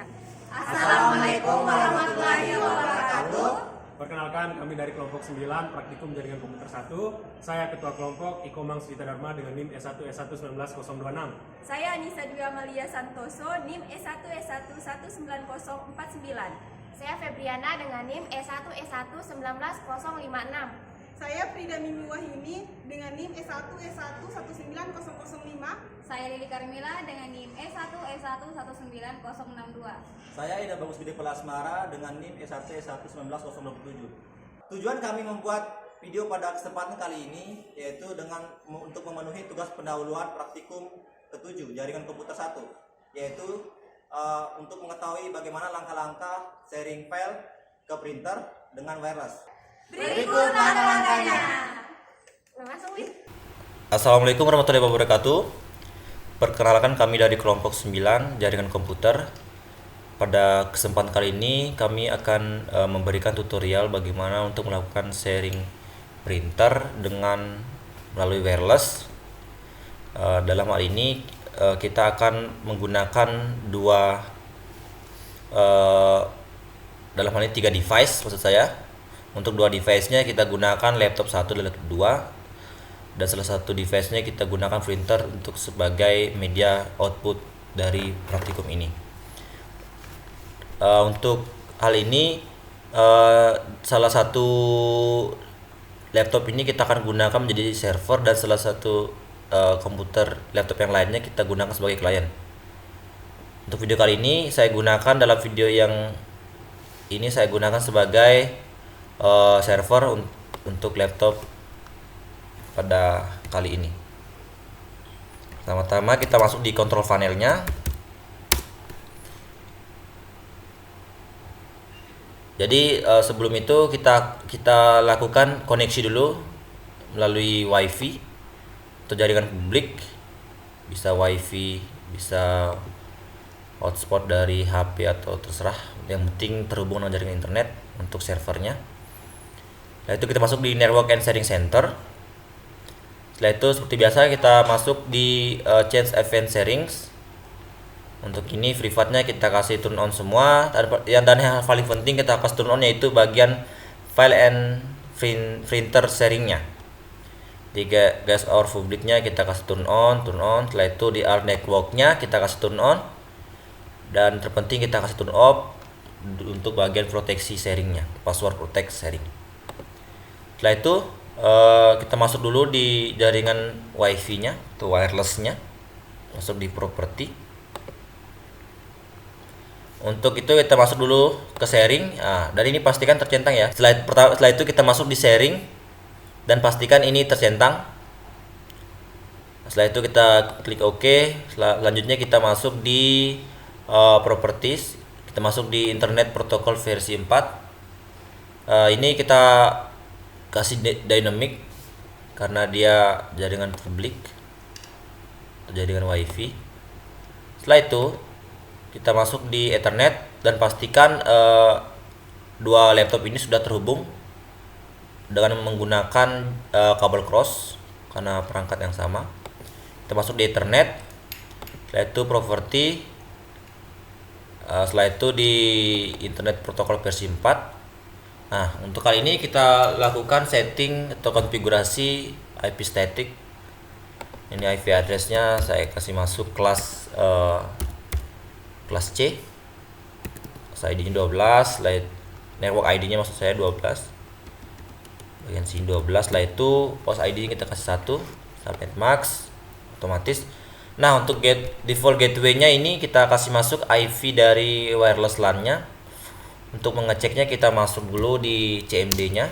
selanjutnya. Assalamualaikum warahmatullahi wabarakatuh. Perkenalkan, kami dari kelompok 9 Praktikum Jaringan Komputer 1. Saya Ketua Kelompok Ikomang Srita Dharma dengan NIM S1S1 19026. Saya Anissa Dwi Amalia Santoso, NIM S1S1 19049. Saya Febriana dengan NIM S1S1 19056. Saya Frida Mimi Wahyuni dengan NIM S1S1 19005. Saya Lili Karmila dengan NIM S1S1 19062. Saya Ida Bagus Gede Pelasmara dengan NIM S1S1 19027. Tujuan kami membuat video pada kesempatan kali ini yaitu untuk memenuhi tugas pendahuluan praktikum ke-7 Jaringan Komputer 1, yaitu untuk mengetahui bagaimana langkah-langkah sharing file ke printer dengan wireless. Berikut langkah-langkahnya. Langsung, Win. Assalamualaikum warahmatullahi wabarakatuh. Perkenalkan, kami dari kelompok 9 Jaringan Komputer. Pada kesempatan kali ini kami akan memberikan tutorial bagaimana untuk melakukan sharing printer dengan melalui wireless. Dalam hal ini kita akan menggunakan dalam hal ini 3 device maksud saya. Untuk 2 device-nya kita gunakan laptop 1 dan laptop 2, dan salah satu device-nya kita gunakan printer untuk sebagai media output dari praktikum ini. Untuk hal ini salah satu laptop ini kita akan gunakan menjadi server, dan salah satu komputer laptop yang lainnya kita gunakan sebagai klien. Untuk video kali ini saya gunakan dalam video yang ini saya gunakan sebagai server untuk laptop pada kali ini. Pertama-tama kita masuk di control panelnya. Jadi sebelum itu kita lakukan koneksi dulu melalui WiFi atau jaringan publik, bisa WiFi, bisa hotspot dari HP atau terserah, yang penting terhubung dengan jaringan internet untuk servernya. Setelah itu kita masuk di Network and Sharing Center. Setelah itu seperti biasa kita masuk di Change Event Settings. Untuk ini privatnya kita kasih turn on semua, dan yang paling penting kita kasih turn on yaitu bagian file and printer sharingnya. Di gas or publiknya kita kasih turn on. Setelah itu di R networknya kita kasih turn on, dan terpenting kita kasih turn off untuk bagian proteksi sharingnya, password protect sharing. Setelah itu kita masuk dulu di jaringan WiFi nya atau wireless-nya, masuk di property. Untuk itu kita masuk dulu ke sharing. Dan ini pastikan tercentang ya. Setelah itu kita masuk di sharing dan pastikan ini tercentang. Setelah itu kita klik OK. Selanjutnya kita masuk di properties. Kita masuk di Internet Protocol versi 4. Ini kita kasih dynamic karena dia jaringan publik atau jaringan WiFi. Setelah itu kita masuk di Ethernet dan pastikan 2 laptop ini sudah terhubung dengan menggunakan kabel cross karena perangkat yang sama. Kita masuk di Ethernet. Setelah itu property. Setelah itu di Internet Protocol versi 4. Nah, untuk kali ini kita lakukan setting atau konfigurasi IP static. Ini IP address-nya saya kasih masuk kelas C. ID-nya 12, network ID-nya maksud saya 12. Bagian sini 12. Setelah itu host ID-nya kita kasih 1, subnet max otomatis. Nah, untuk default gateway-nya ini kita kasih masuk IP dari wireless LAN-nya. Untuk mengeceknya kita masuk dulu di CMD-nya.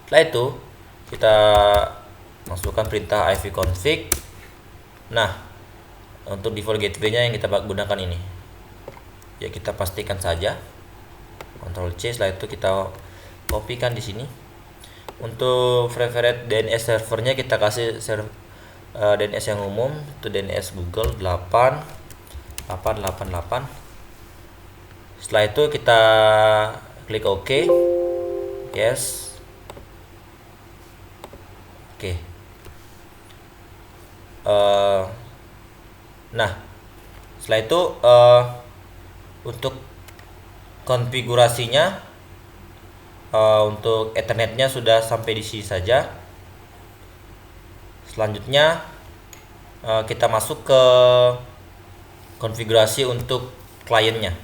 Setelah itu kita masukkan perintah ipconfig. Nah, untuk default gateway-nya yang kita gunakan ini, ya kita pastikan saja. Ctrl C. Setelah itu kita kopikan di sini. Untuk preferred DNS servernya kita kasih DNS yang umum, itu DNS Google 8888. Setelah itu kita klik OK. Yes. Oke. Nah, Setelah itu untuk konfigurasinya, untuk Ethernetnya sudah sampai di sini saja. Selanjutnya kita masuk ke konfigurasi untuk kliennya.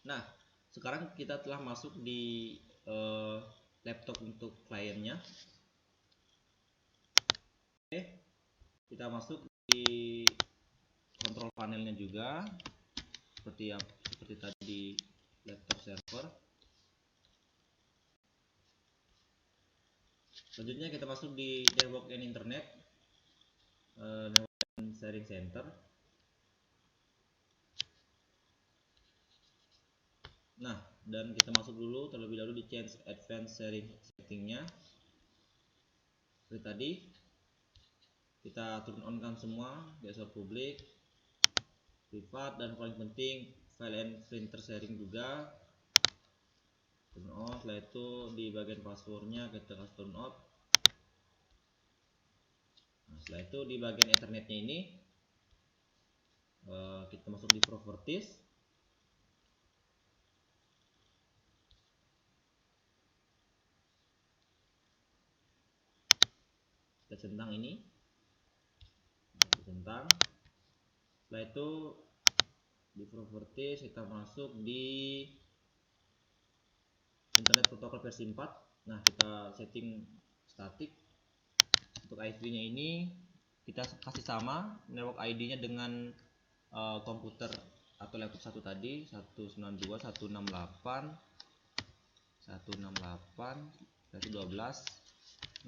Nah, sekarang kita telah masuk di laptop untuk kliennya. Oke, kita masuk di kontrol panelnya juga seperti tadi di laptop server. Selanjutnya kita masuk di network and internet, network and sharing center. Nah, dan kita masuk dulu terlebih dahulu di change advanced sharing settingnya. Seperti tadi, kita turn on kan semua, password publik, privat, dan paling penting file and printer sharing juga. Turn on. Setelah itu di bagian passwordnya kita kasih turn off. Nah, setelah itu di bagian Ethernetnya ini kita masuk di properties. Kita centang ini, kita centang. Setelah itu di properties kita masuk di internet protokol versi 4. Nah, kita setting static. Untuk IP-nya ini kita kasih sama network ID-nya dengan komputer atau laptop satu tadi, 192.168.168.12.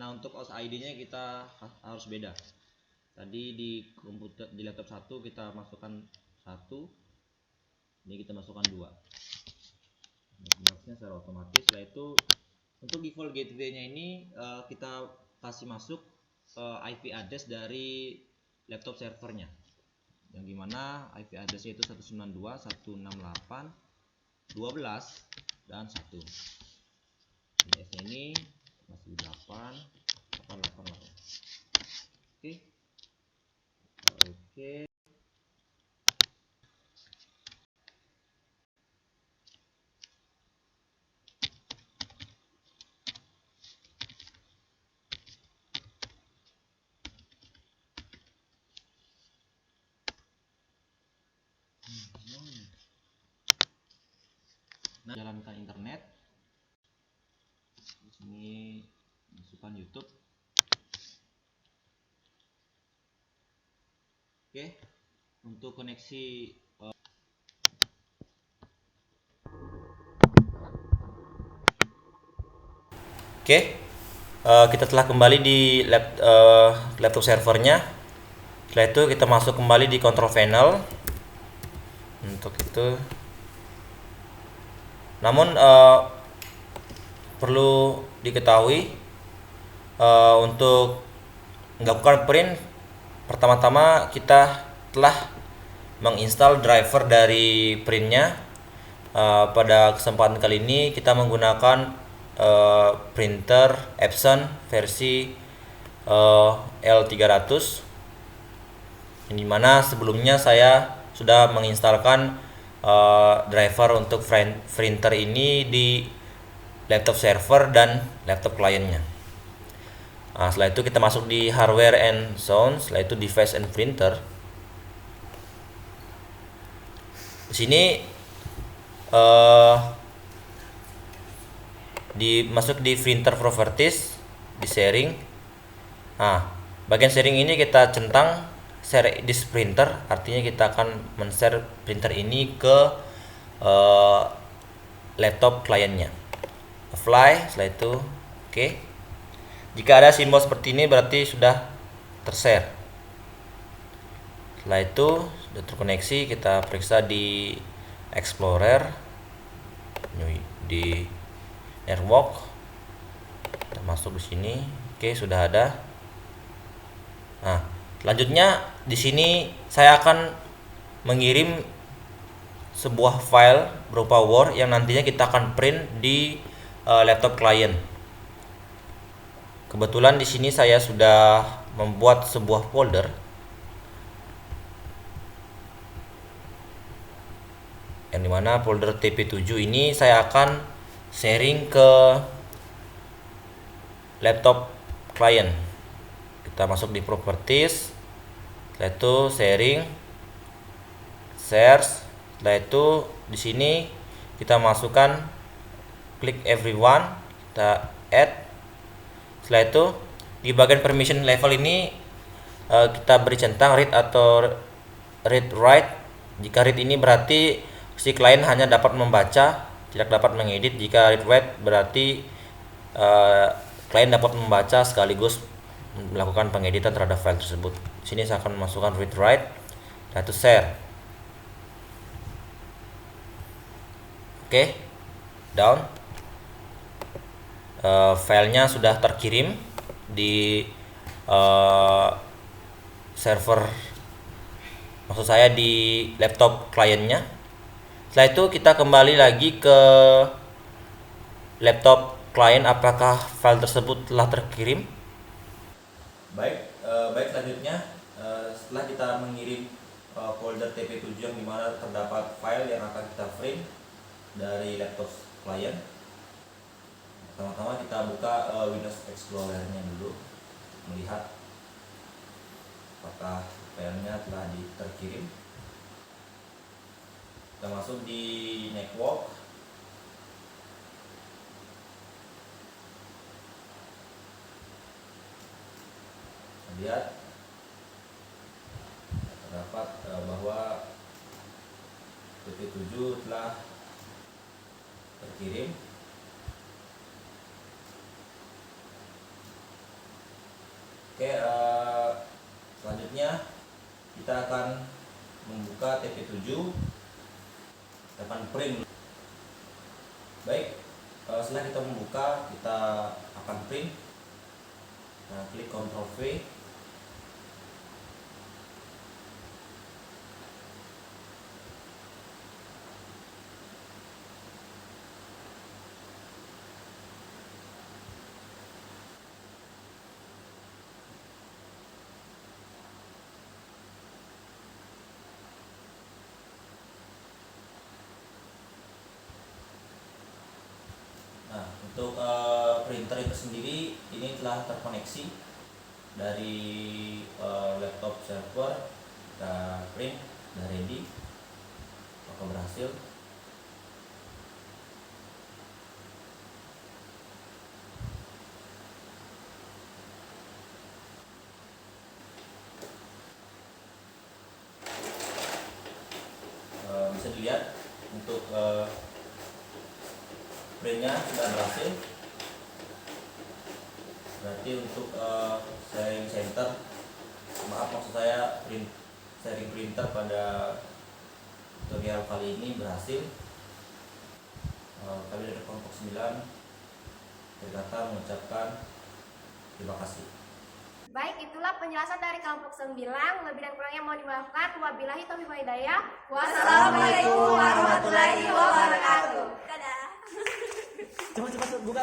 Nah, untuk OS ID-nya kita harus beda. Tadi di laptop 1 kita masukkan 1, ini kita masukkan 2. Maksudnya secara otomatis. Setelah itu untuk default gateway-nya ini kita kasih masuk IP address dari laptop servernya, yang dimana IP addressnya itu 192.168.12 dan 1. DS-nya ini masih 8.8.8. Oke. Nah, jalankan internet. Di sini masukkan YouTube. Oke, untuk koneksi kita telah kembali di laptop servernya. Setelah itu kita masuk kembali di control panel. Untuk itu, namun perlu diketahui untuk melakukan print, pertama-tama kita telah menginstal driver dari printnya. Pada kesempatan kali ini kita menggunakan printer Epson versi L300, yang dimana sebelumnya saya sudah menginstalkan driver untuk printer ini di laptop server dan laptop kliennya. Nah, setelah itu kita masuk di hardware and sound. Setelah itu device and printer. Di sini masuk di printer properties, di sharing. Nah, bagian sharing ini kita centang share this printer, artinya kita akan men-share printer ini ke laptop kliennya. Apply. Setelah itu oke. Jika ada simbol seperti ini berarti sudah tershare. Setelah itu sudah terkoneksi, kita periksa di Explorer, di network, kita masuk di sini. Oke, sudah ada. Nah, selanjutnya di sini saya akan mengirim sebuah file berupa Word yang nantinya kita akan print di laptop klien. Kebetulan di sini saya sudah membuat sebuah folder yang dimana folder TP7 ini saya akan sharing ke laptop klien. Kita masuk di properties, setelah itu sharing, share, setelah itu di sini kita masukkan klik everyone, kita add. Setelah itu di bagian permission level ini kita beri centang read atau read write. Jika read ini berarti si klien hanya dapat membaca, tidak dapat mengedit. Jika read write berarti klien dapat membaca sekaligus melakukan pengeditan terhadap file tersebut. Di sini saya akan memasukkan read write, dan itu share. Oke, down. Filenya sudah terkirim di server, maksud saya di laptop kliennya. Setelah itu kita kembali lagi ke laptop klien, apakah file tersebut telah terkirim. Baik selanjutnya setelah kita mengirim folder TP7 yang dimana terdapat file yang akan kita print dari laptop klien, pertama-tama kita buka Windows Explorer-nya dulu, melihat apakah filenya telah terkirim. Kita masuk di network, lihat terdapat bahwa TP7 telah terkirim. Oke, selanjutnya kita akan membuka TP7, kita akan print. Baik, setelah kita membuka, kita akan print. Nah, klik Ctrl V. Nah, untuk printer itu sendiri ini telah terkoneksi dari laptop server. Kita print, sudah ready, maka berhasil. Bisa dilihat untuk printnya sudah berhasil. Berarti untuk sharing center, maksud saya sharing printer pada tutorial kali ini berhasil. Kami dari kelompok 9 berkata mengucapkan terima kasih. Baik, itulah penjelasan dari kelompok 9. Lebih dan kurangnya mohon dimaafkan. Wabillahi taufiq wal hidayah. Wassalamualaikum warahmatullahi wabarakatuh. Dadah. Cepat buka.